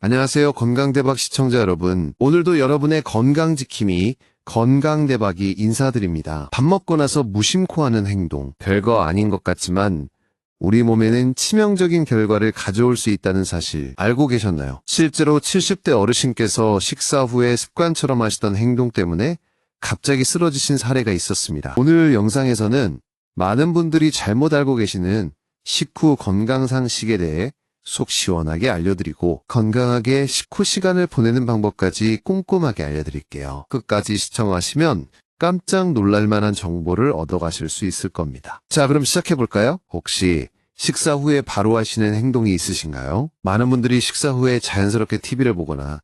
안녕하세요. 건강대박 시청자 여러분. 오늘도 여러분의 건강지킴이 건강대박이 인사드립니다. 밥 먹고 나서 무심코 하는 행동. 별거 아닌 것 같지만 우리 몸에는 치명적인 결과를 가져올 수 있다는 사실 알고 계셨나요? 실제로 70대 어르신께서 식사 후에 습관처럼 하시던 행동 때문에 갑자기 쓰러지신 사례가 있었습니다. 오늘 영상에서는 많은 분들이 잘못 알고 계시는 식후 건강상식에 대해 속 시원하게 알려드리고 건강하게 식후 시간을 보내는 방법까지 꼼꼼하게 알려드릴게요. 끝까지 시청하시면 깜짝 놀랄 만한 정보를 얻어가실 수 있을 겁니다. 자, 그럼 시작해볼까요? 혹시 식사 후에 바로 하시는 행동이 있으신가요? 많은 분들이 식사 후에 자연스럽게 TV를 보거나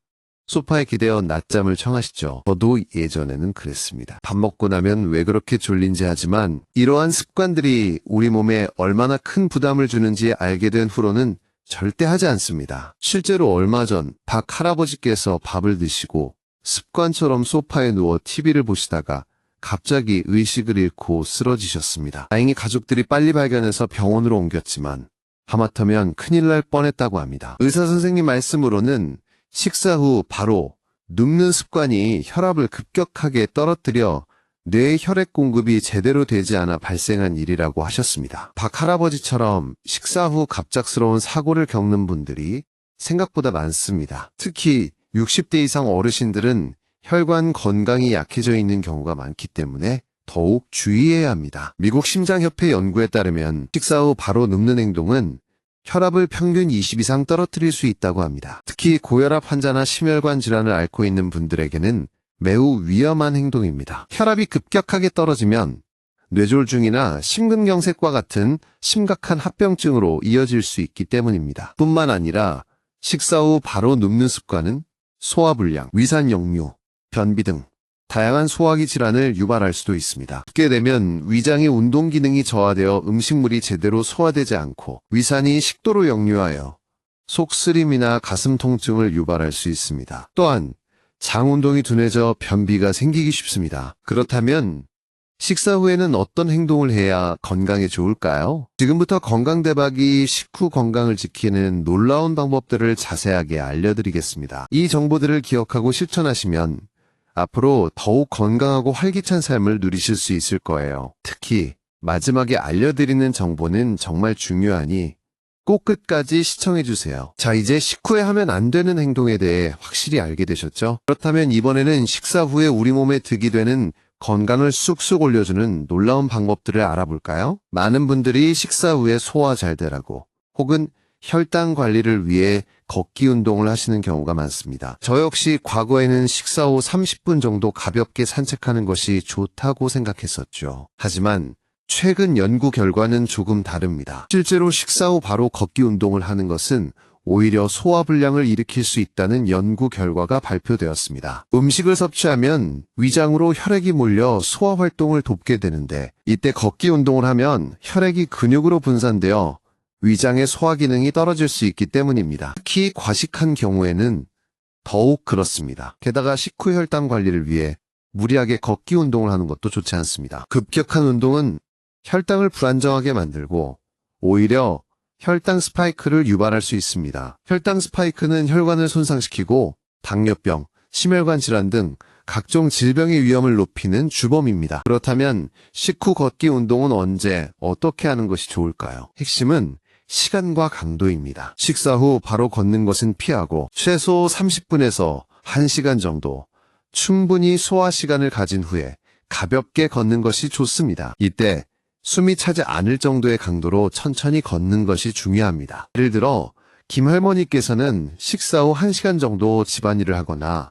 소파에 기대어 낮잠을 청하시죠. 저도 예전에는 그랬습니다. 밥 먹고 나면 왜 그렇게 졸린지 하지만 이러한 습관들이 우리 몸에 얼마나 큰 부담을 주는지 알게 된 후로는 절대 하지 않습니다. 실제로 얼마 전 박 할아버지께서 밥을 드시고 습관처럼 소파에 누워 TV를 보시다가 갑자기 의식을 잃고 쓰러지셨습니다. 다행히 가족들이 빨리 발견해서 병원으로 옮겼지만 하마터면 큰일 날 뻔했다고 합니다. 의사 선생님 말씀으로는 식사 후 바로 눕는 습관이 혈압을 급격하게 떨어뜨려 뇌의 혈액 공급이 제대로 되지 않아 발생한 일이라고 하셨습니다. 박 할아버지처럼 식사 후 갑작스러운 사고를 겪는 분들이 생각보다 많습니다. 특히 60대 이상 어르신들은 혈관 건강이 약해져 있는 경우가 많기 때문에 더욱 주의해야 합니다. 미국 심장협회 연구에 따르면 식사 후 바로 눕는 행동은 혈압을 평균 20 이상 떨어뜨릴 수 있다고 합니다. 특히 고혈압 환자나 심혈관 질환을 앓고 있는 분들에게는 매우 위험한 행동입니다. 혈압이 급격하게 떨어지면 뇌졸중이나 심근경색과 같은 심각한 합병증으로 이어질 수 있기 때문입니다. 뿐만 아니라 식사 후 바로 눕는 습관은 소화불량, 위산역류, 변비 등 다양한 소화기 질환을 유발할 수도 있습니다. 눕게 되면 위장의 운동 기능이 저하되어 음식물이 제대로 소화되지 않고 위산이 식도로 역류하여 속쓰림이나 가슴 통증을 유발할 수 있습니다. 또한 장 운동이 둔해져 변비가 생기기 쉽습니다. 그렇다면 식사 후에는 어떤 행동을 해야 건강에 좋을까요? 지금부터 건강대박이 식후 건강을 지키는 놀라운 방법들을 자세하게 알려드리겠습니다. 이 정보들을 기억하고 실천하시면 앞으로 더욱 건강하고 활기찬 삶을 누리실 수 있을 거예요. 특히 마지막에 알려드리는 정보는 정말 중요하니 꼭 끝까지 시청해주세요. 자, 이제 식후에 하면 안 되는 행동에 대해 확실히 알게 되셨죠? 그렇다면 이번에는 식사 후에 우리 몸에 득이 되는 건강을 쑥쑥 올려주는 놀라운 방법들을 알아볼까요? 많은 분들이 식사 후에 소화 잘 되라고 혹은 혈당 관리를 위해 걷기 운동을 하시는 경우가 많습니다. 저 역시 과거에는 식사 후 30분 정도 가볍게 산책하는 것이 좋다고 생각했었죠. 하지만 최근 연구 결과는 조금 다릅니다. 실제로 식사 후 바로 걷기 운동을 하는 것은 오히려 소화불량을 일으킬 수 있다는 연구 결과가 발표되었습니다. 음식을 섭취하면 위장으로 혈액이 몰려 소화 활동을 돕게 되는데 이때 걷기 운동을 하면 혈액이 근육으로 분산되어 위장의 소화 기능이 떨어질 수 있기 때문입니다. 특히 과식한 경우에는 더욱 그렇습니다. 게다가 식후 혈당 관리를 위해 무리하게 걷기 운동을 하는 것도 좋지 않습니다. 급격한 운동은 혈당을 불안정하게 만들고 오히려 혈당 스파이크를 유발할 수 있습니다. 혈당 스파이크는 혈관을 손상시키고 당뇨병, 심혈관 질환 등 각종 질병의 위험을 높이는 주범입니다. 그렇다면 식후 걷기 운동은 언제, 어떻게 하는 것이 좋을까요? 핵심은 시간과 강도입니다. 식사 후 바로 걷는 것은 피하고 최소 30분에서 1시간 정도 충분히 소화 시간을 가진 후에 가볍게 걷는 것이 좋습니다. 이때 숨이 차지 않을 정도의 강도로 천천히 걷는 것이 중요합니다. 예를 들어 김 할머니께서는 식사 후 1시간 정도 집안일을 하거나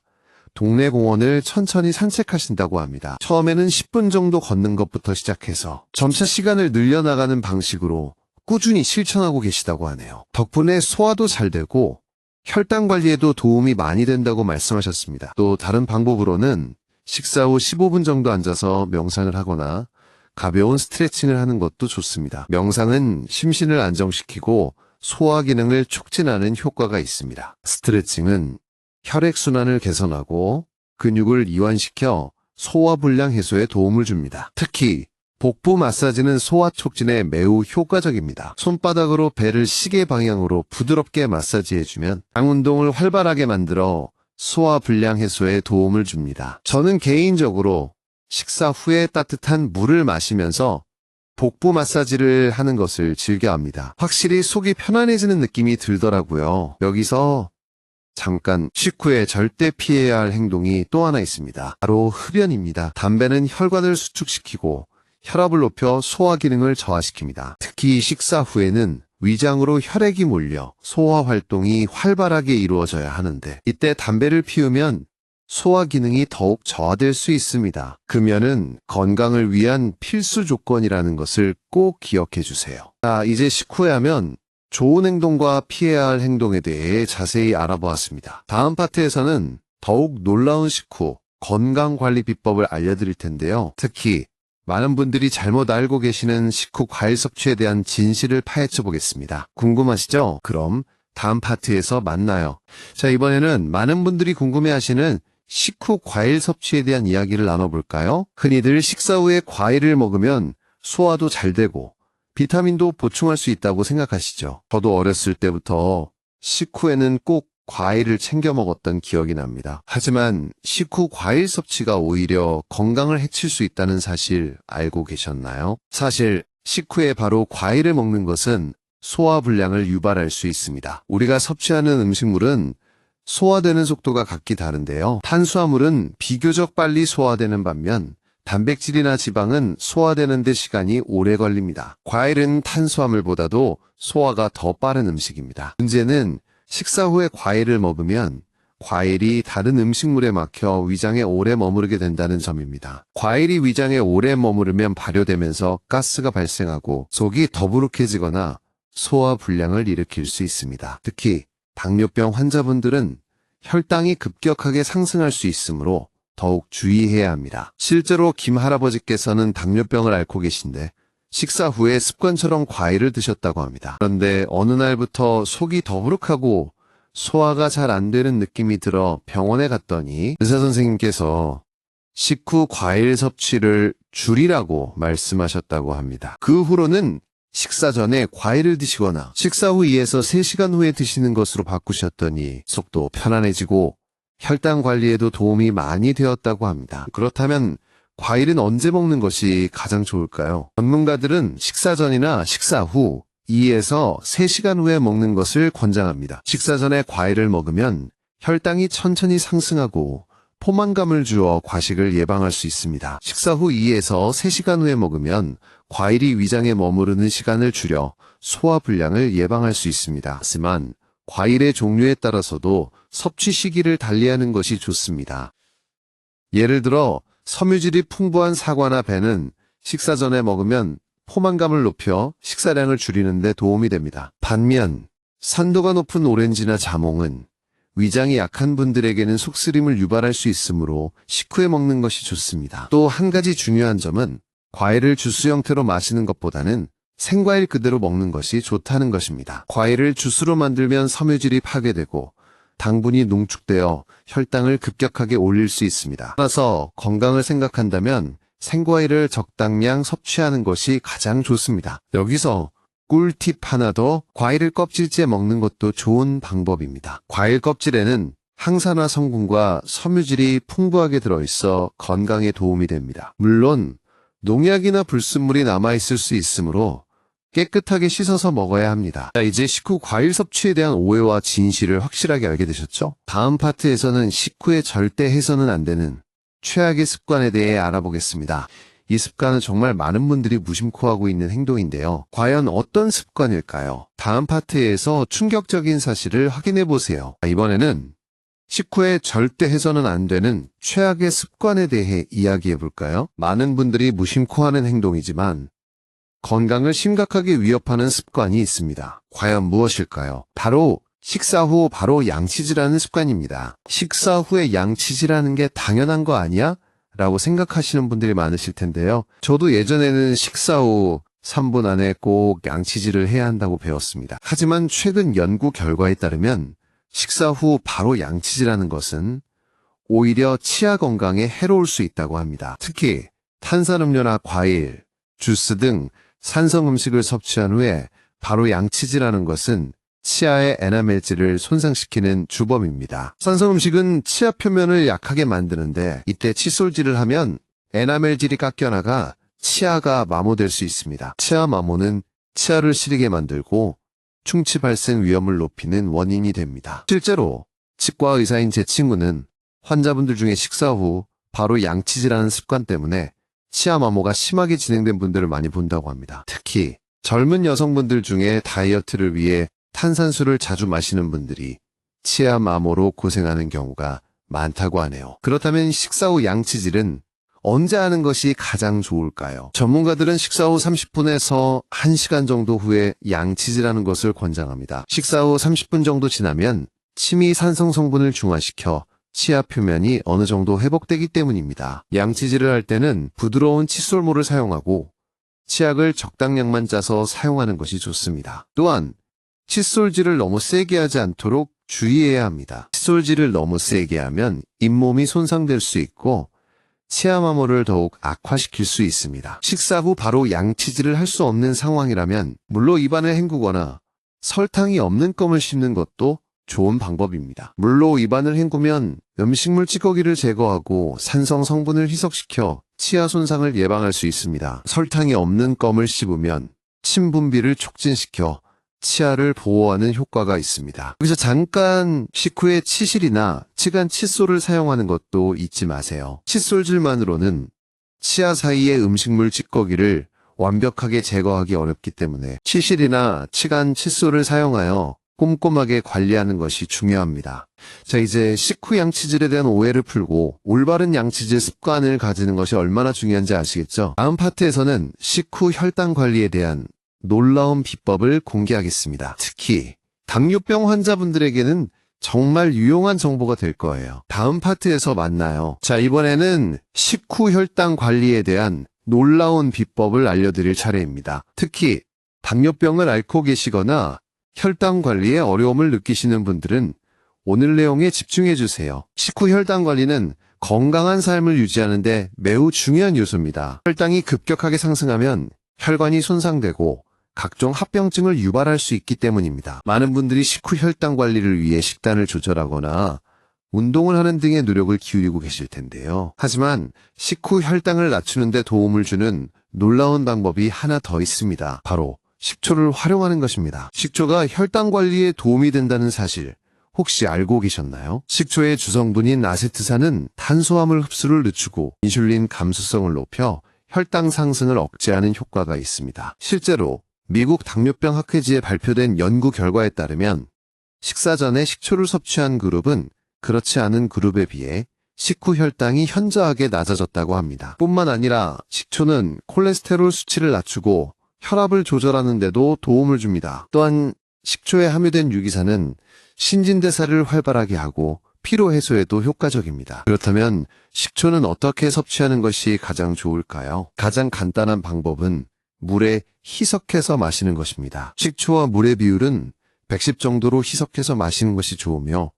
동네 공원을 천천히 산책하신다고 합니다. 처음에는 10분 정도 걷는 것부터 시작해서 점차 시간을 늘려나가는 방식으로 꾸준히 실천하고 계시다고 하네요. 덕분에 소화도 잘 되고 혈당 관리에도 도움이 많이 된다고 말씀하셨습니다. 또 다른 방법으로는 식사 후 15분 정도 앉아서 명상을 하거나 가벼운 스트레칭을 하는 것도 좋습니다. 명상은 심신을 안정시키고 소화 기능을 촉진하는 효과가 있습니다. 스트레칭은 혈액순환을 개선하고 근육을 이완시켜 소화불량 해소에 도움을 줍니다. 특히 복부 마사지는 소화 촉진에 매우 효과적입니다. 손바닥으로 배를 시계 방향으로 부드럽게 마사지해주면 장 운동을 활발하게 만들어 소화 불량 해소에 도움을 줍니다. 저는 개인적으로 식사 후에 따뜻한 물을 마시면서 복부 마사지를 하는 것을 즐겨합니다. 확실히 속이 편안해지는 느낌이 들더라고요. 여기서 잠깐 식후에 절대 피해야 할 행동이 또 하나 있습니다. 바로 흡연입니다. 담배는 혈관을 수축시키고 혈압을 높여 소화 기능을 저하시킵니다. 특히 식사 후에는 위장으로 혈액이 몰려 소화 활동이 활발하게 이루어져야 하는데 이때 담배를 피우면 소화 기능이 더욱 저하될 수 있습니다. 금연은 건강을 위한 필수 조건이라는 것을 꼭 기억해 주세요. 자, 이제 식후에 하면 좋은 행동과 피해야 할 행동에 대해 자세히 알아보았습니다. 다음 파트에서는 더욱 놀라운 식후 건강관리 비법을 알려드릴 텐데요. 특히 많은 분들이 잘못 알고 계시는 식후 과일 섭취에 대한 진실을 파헤쳐 보겠습니다. 궁금하시죠? 그럼 다음 파트에서 만나요. 자, 이번에는 많은 분들이 궁금해하시는 식후 과일 섭취에 대한 이야기를 나눠볼까요? 흔히들 식사 후에 과일을 먹으면 소화도 잘 되고 비타민도 보충할 수 있다고 생각하시죠? 저도 어렸을 때부터 식후에는 꼭 과일을 챙겨 먹었던 기억이 납니다. 하지만 식후 과일 섭취가 오히려 건강을 해칠 수 있다는 사실 알고 계셨나요? 사실 식후에 바로 과일을 먹는 것은 소화불량을 유발할 수 있습니다. 우리가 섭취하는 음식물은 소화되는 속도가 각기 다른데요. 탄수화물은 비교적 빨리 소화되는 반면 단백질이나 지방은 소화되는 데 시간이 오래 걸립니다. 과일은 탄수화물보다도 소화가 더 빠른 음식입니다. 문제는 식사 후에 과일을 먹으면 과일이 다른 음식물에 막혀 위장에 오래 머무르게 된다는 점입니다. 과일이 위장에 오래 머무르면 발효되면서 가스가 발생하고 속이 더부룩해지거나 소화 불량을 일으킬 수 있습니다. 특히 당뇨병 환자분들은 혈당이 급격하게 상승할 수 있으므로 더욱 주의해야 합니다. 실제로 김 할아버지께서는 당뇨병을 앓고 계신데 식사 후에 습관처럼 과일을 드셨다고 합니다. 그런데 어느 날부터 속이 더부룩하고 소화가 잘 안 되는 느낌이 들어 병원에 갔더니 의사 선생님께서 식후 과일 섭취를 줄이라고 말씀하셨다고 합니다. 그 후로는 식사 전에 과일을 드시거나 식사 후 2에서 3시간 후에 드시는 것으로 바꾸셨더니 속도 편안해지고 혈당 관리에도 도움이 많이 되었다고 합니다. 그렇다면 과일은 언제 먹는 것이 가장 좋을까요? 전문가들은 식사 전이나 식사 후 2에서 3시간 후에 먹는 것을 권장합니다. 식사 전에 과일을 먹으면 혈당이 천천히 상승하고 포만감을 주어 과식을 예방할 수 있습니다. 식사 후 2에서 3시간 후에 먹으면 과일이 위장에 머무르는 시간을 줄여 소화불량을 예방할 수 있습니다. 하지만 과일의 종류에 따라서도 섭취 시기를 달리하는 것이 좋습니다. 예를 들어 섬유질이 풍부한 사과나 배는 식사 전에 먹으면 포만감을 높여 식사량을 줄이는 데 도움이 됩니다. 반면 산도가 높은 오렌지나 자몽은 위장이 약한 분들에게는 속쓰림을 유발할 수 있으므로 식후에 먹는 것이 좋습니다. 또 한 가지 중요한 점은 과일을 주스 형태로 마시는 것보다는 생과일 그대로 먹는 것이 좋다는 것입니다. 과일을 주스로 만들면 섬유질이 파괴되고 당분이 농축되어 혈당을 급격하게 올릴 수 있습니다. 따라서 건강을 생각한다면 생과일을 적당량 섭취하는 것이 가장 좋습니다. 여기서 꿀팁 하나 더, 과일을 껍질째 먹는 것도 좋은 방법입니다. 과일 껍질에는 항산화 성분과 섬유질이 풍부하게 들어있어 건강에 도움이 됩니다. 물론 농약이나 불순물이 남아있을 수 있으므로 깨끗하게 씻어서 먹어야 합니다. 자, 이제 식후 과일 섭취에 대한 오해와 진실을 확실하게 알게 되셨죠? 다음 파트에서는 식후에 절대 해서는 안 되는 최악의 습관에 대해 알아보겠습니다. 이 습관은 정말 많은 분들이 무심코 하고 있는 행동인데요. 과연 어떤 습관일까요? 다음 파트에서 충격적인 사실을 확인해 보세요. 이번에는 식후에 절대 해서는 안 되는 최악의 습관에 대해 이야기해 볼까요? 많은 분들이 무심코 하는 행동이지만 건강을 심각하게 위협하는 습관이 있습니다. 과연 무엇일까요? 바로 식사 후 바로 양치질하는 습관입니다. 식사 후에 양치질하는 게 당연한 거 아니야? 라고 생각하시는 분들이 많으실 텐데요. 저도 예전에는 식사 후 3분 안에 꼭 양치질을 해야 한다고 배웠습니다. 하지만 최근 연구 결과에 따르면 식사 후 바로 양치질하는 것은 오히려 치아 건강에 해로울 수 있다고 합니다. 특히 탄산음료나 과일, 주스 등 산성 음식을 섭취한 후에 바로 양치질하는 것은 치아의 에나멜질을 손상시키는 주범입니다. 산성 음식은 치아 표면을 약하게 만드는데 이때 칫솔질을 하면 에나멜질이 깎여나가 치아가 마모될 수 있습니다. 치아 마모는 치아를 시리게 만들고 충치 발생 위험을 높이는 원인이 됩니다. 실제로 치과 의사인 제 친구는 환자분들 중에 식사 후 바로 양치질하는 습관 때문에 치아 마모가 심하게 진행된 분들을 많이 본다고 합니다. 특히 젊은 여성분들 중에 다이어트를 위해 탄산수를 자주 마시는 분들이 치아 마모로 고생하는 경우가 많다고 하네요. 그렇다면 식사 후 양치질은 언제 하는 것이 가장 좋을까요? 전문가들은 식사 후 30분에서 1시간 정도 후에 양치질하는 것을 권장합니다. 식사 후 30분 정도 지나면 침이 산성 성분을 중화시켜 치아 표면이 어느 정도 회복되기 때문입니다. 양치질을 할 때는 부드러운 칫솔모를 사용하고 치약을 적당량만 짜서 사용하는 것이 좋습니다. 또한 칫솔질을 너무 세게 하지 않도록 주의해야 합니다. 칫솔질을 너무 세게 하면 잇몸이 손상될 수 있고 치아 마모를 더욱 악화시킬 수 있습니다. 식사 후 바로 양치질을 할 수 없는 상황이라면 물로 입안을 헹구거나 설탕이 없는 껌을 씹는 것도 좋은 방법입니다. 물로 입안을 헹구면 음식물 찌꺼기를 제거하고 산성 성분을 희석시켜 치아 손상을 예방할 수 있습니다. 설탕이 없는 껌을 씹으면 침 분비를 촉진시켜 치아를 보호하는 효과가 있습니다. 여기서 잠깐 식후에 치실이나 치간 칫솔을 사용하는 것도 잊지 마세요. 칫솔질만으로는 치아 사이의 음식물 찌꺼기를 완벽하게 제거하기 어렵기 때문에 치실이나 치간 칫솔을 사용하여 꼼꼼하게 관리하는 것이 중요합니다. 자, 이제 식후 양치질에 대한 오해를 풀고 올바른 양치질 습관을 가지는 것이 얼마나 중요한지 아시겠죠? 다음 파트에서는 식후 혈당 관리에 대한 놀라운 비법을 공개하겠습니다. 특히 당뇨병 환자분들에게는 정말 유용한 정보가 될 거예요. 다음 파트에서 만나요. 자, 이번에는 식후 혈당 관리에 대한 놀라운 비법을 알려드릴 차례입니다. 특히 당뇨병을 앓고 계시거나 혈당 관리에 어려움을 느끼시는 분들은 오늘 내용에 집중해 주세요. 식후 혈당 관리는 건강한 삶을 유지하는 데 매우 중요한 요소입니다. 혈당이 급격하게 상승하면 혈관이 손상되고 각종 합병증을 유발할 수 있기 때문입니다. 많은 분들이 식후 혈당 관리를 위해 식단을 조절하거나 운동을 하는 등의 노력을 기울이고 계실 텐데요. 하지만 식후 혈당을 낮추는 데 도움을 주는 놀라운 방법이 하나 더 있습니다. 바로 식초를 활용하는 것입니다. 식초가 혈당 관리에 도움이 된다는 사실 혹시 알고 계셨나요? 식초의 주성분인 아세트산은 탄수화물 흡수를 늦추고 인슐린 감수성을 높여 혈당 상승을 억제하는 효과가 있습니다. 실제로 미국 당뇨병 학회지에 발표된 연구 결과에 따르면 식사 전에 식초를 섭취한 그룹은 그렇지 않은 그룹에 비해 식후 혈당이 현저하게 낮아졌다고 합니다. 뿐만 아니라 식초는 콜레스테롤 수치를 낮추고 혈압을 조절하는 데도 도움을 줍니다. 또한 식초에 함유된 유기산은 신진대사를 활발하게 하고 피로 해소에도 효과적입니다. 그렇다면 식초는 어떻게 섭취하는 것이 가장 좋을까요? 가장 간단한 방법은 물에 희석해서 마시는 것입니다. 식초와 물의 비율은 110 정도로 희석해서 마시는 것이 좋으며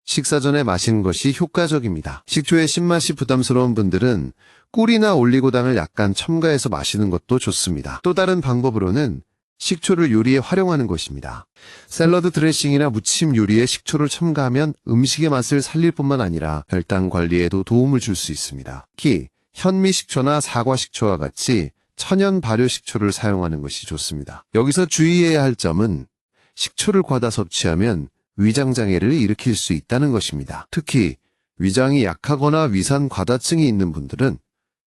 식사 전에 마시는 것이 효과적입니다. 식초의 신맛이 부담스러운 분들은 꿀이나 올리고당을 약간 첨가해서 마시는 것도 좋습니다. 또 다른 방법으로는 식초를 요리에 활용하는 것입니다. 샐러드 드레싱이나 무침 요리에 식초를 첨가하면 음식의 맛을 살릴 뿐만 아니라 혈당 관리에도 도움을 줄 수 있습니다. 특히 현미식초나 사과식초와 같이 천연 발효식초를 사용하는 것이 좋습니다. 여기서 주의해야 할 점은 식초를 과다 섭취하면 위장장애를 일으킬 수 있다는 것입니다. 특히 위장이 약하거나 위산 과다증이 있는 분들은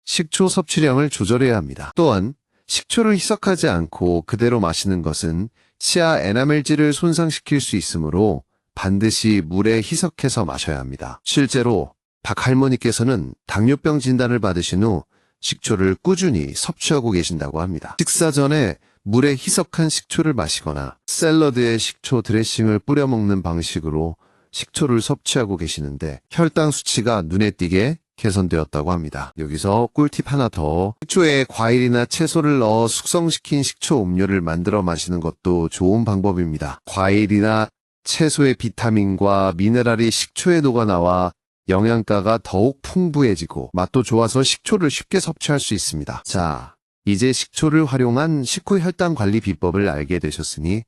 식초 섭취량을 조절해야 합니다. 또한 식초를 희석하지 않고 그대로 마시는 것은 치아 에나멜질을 손상시킬 수 있으므로 반드시 물에 희석해서 마셔야 합니다. 실제로 박 할머니께서는 당뇨병 진단을 받으신 후 식초를 꾸준히 섭취하고 계신다고 합니다. 식사 전에 물에 희석한 식초를 마시거나 샐러드에 식초 드레싱을 뿌려 먹는 방식으로 식초를 섭취하고 계시는데 혈당 수치가 눈에 띄게 개선되었다고 합니다. 여기서 꿀팁 하나 더. 식초에 과일이나 채소를 넣어 숙성시킨 식초 음료를 만들어 마시는 것도 좋은 방법입니다. 과일이나 채소의 비타민과 미네랄이 식초에 녹아나와 영양가가 더욱 풍부해지고 맛도 좋아서 식초를 쉽게 섭취할 수 있습니다. 자, 이제 식초를 활용한 식후 혈당 관리 비법을 알게 되셨으니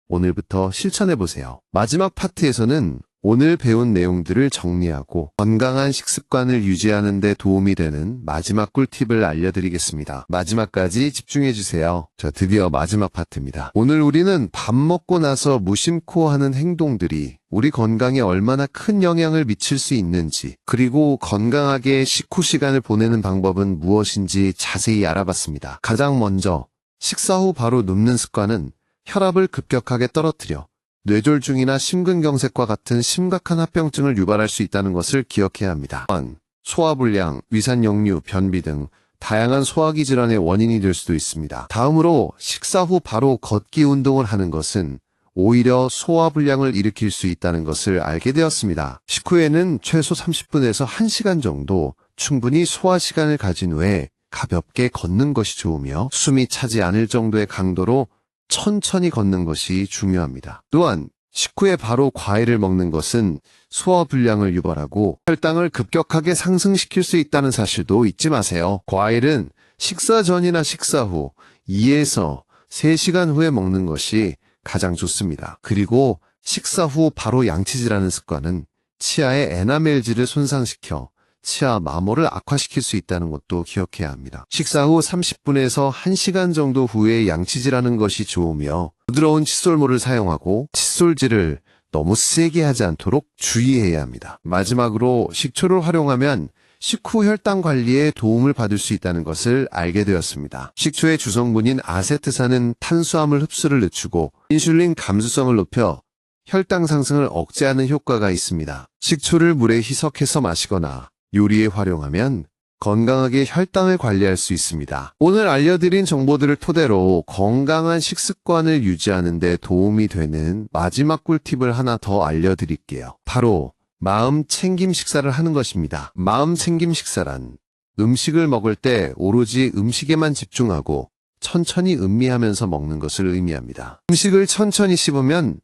오늘부터 실천해보세요. 마지막 파트에서는 오늘 배운 내용들을 정리하고 건강한 식습관을 유지하는 데 도움이 되는 마지막 꿀팁을 알려드리겠습니다. 마지막까지 집중해주세요. 자, 드디어 마지막 파트입니다. 오늘 우리는 밥 먹고 나서 무심코 하는 행동들이 우리 건강에 얼마나 큰 영향을 미칠 수 있는지, 그리고 건강하게 식후 시간을 보내는 방법은 무엇인지 자세히 알아봤습니다. 가장 먼저 식사 후 바로 눕는 습관은 혈압을 급격하게 떨어뜨려 뇌졸중이나 심근경색과 같은 심각한 합병증을 유발할 수 있다는 것을 기억해야 합니다. 또한 소화불량, 위산역류, 변비 등 다양한 소화기 질환의 원인이 될 수도 있습니다. 다음으로 식사 후 바로 걷기 운동을 하는 것은 오히려 소화불량을 일으킬 수 있다는 것을 알게 되었습니다. 식후에는 최소 30분에서 1시간 정도 충분히 소화 시간을 가진 후에 가볍게 걷는 것이 좋으며 숨이 차지 않을 정도의 강도로 천천히 걷는 것이 중요합니다. 또한 식후에 바로 과일을 먹는 것은 소화불량을 유발하고 혈당을 급격하게 상승시킬 수 있다는 사실도 잊지 마세요. 과일은 식사 전이나 식사 후 2에서 3시간 후에 먹는 것이 가장 좋습니다. 그리고 식사 후 바로 양치질하는 습관은 치아의 에나멜질을 손상시켜 치아 마모를 악화시킬 수 있다는 것도 기억해야 합니다. 식사 후 30분에서 1시간 정도 후에 양치질하는 것이 좋으며 부드러운 칫솔물을 사용하고 칫솔질을 너무 세게 하지 않도록 주의해야 합니다. 마지막으로 식초를 활용하면 식후 혈당 관리에 도움을 받을 수 있다는 것을 알게 되었습니다. 식초의 주성분인 아세트산은 탄수화물 흡수를 늦추고 인슐린 감수성을 높여 혈당 상승을 억제하는 효과가 있습니다. 식초를 물에 희석해서 마시거나 요리에 활용하면 건강하게 혈당을 관리할 수 있습니다. 오늘 알려드린 정보들을 토대로 건강한 식습관을 유지하는 데 도움이 되는 마지막 꿀팁을 하나 더 알려드릴게요. 바로 마음 챙김 식사를 하는 것입니다. 마음 챙김 식사란 음식을 먹을 때 오로지 음식에만 집중하고 천천히 음미하면서 먹는 것을 의미합니다. 음식을 천천히 씹으면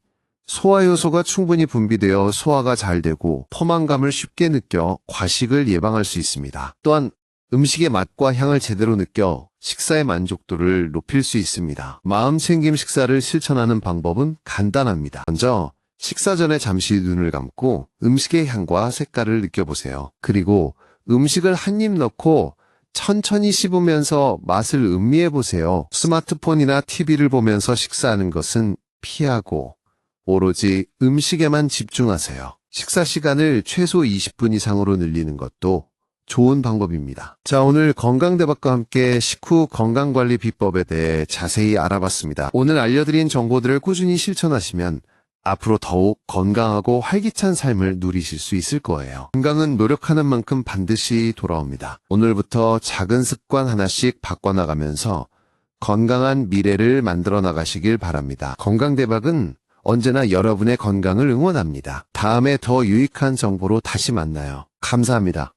소화효소가 충분히 분비되어 소화가 잘 되고 포만감을 쉽게 느껴 과식을 예방할 수 있습니다. 또한 음식의 맛과 향을 제대로 느껴 식사의 만족도를 높일 수 있습니다. 마음 챙김 식사를 실천하는 방법은 간단합니다. 먼저 식사 전에 잠시 눈을 감고 음식의 향과 색깔을 느껴보세요. 그리고 음식을 한 입 넣고 천천히 씹으면서 맛을 음미해보세요. 스마트폰이나 TV를 보면서 식사하는 것은 피하고 오로지 음식에만 집중하세요. 식사 시간을 최소 20분 이상으로 늘리는 것도 좋은 방법입니다. 자, 오늘 건강대박과 함께 식후 건강관리 비법에 대해 자세히 알아봤습니다. 오늘 알려드린 정보들을 꾸준히 실천하시면 앞으로 더욱 건강하고 활기찬 삶을 누리실 수 있을 거예요. 건강은 노력하는 만큼 반드시 돌아옵니다. 오늘부터 작은 습관 하나씩 바꿔나가면서 건강한 미래를 만들어 나가시길 바랍니다. 건강대박은 언제나 여러분의 건강을 응원합니다. 다음에 더 유익한 정보로 다시 만나요. 감사합니다.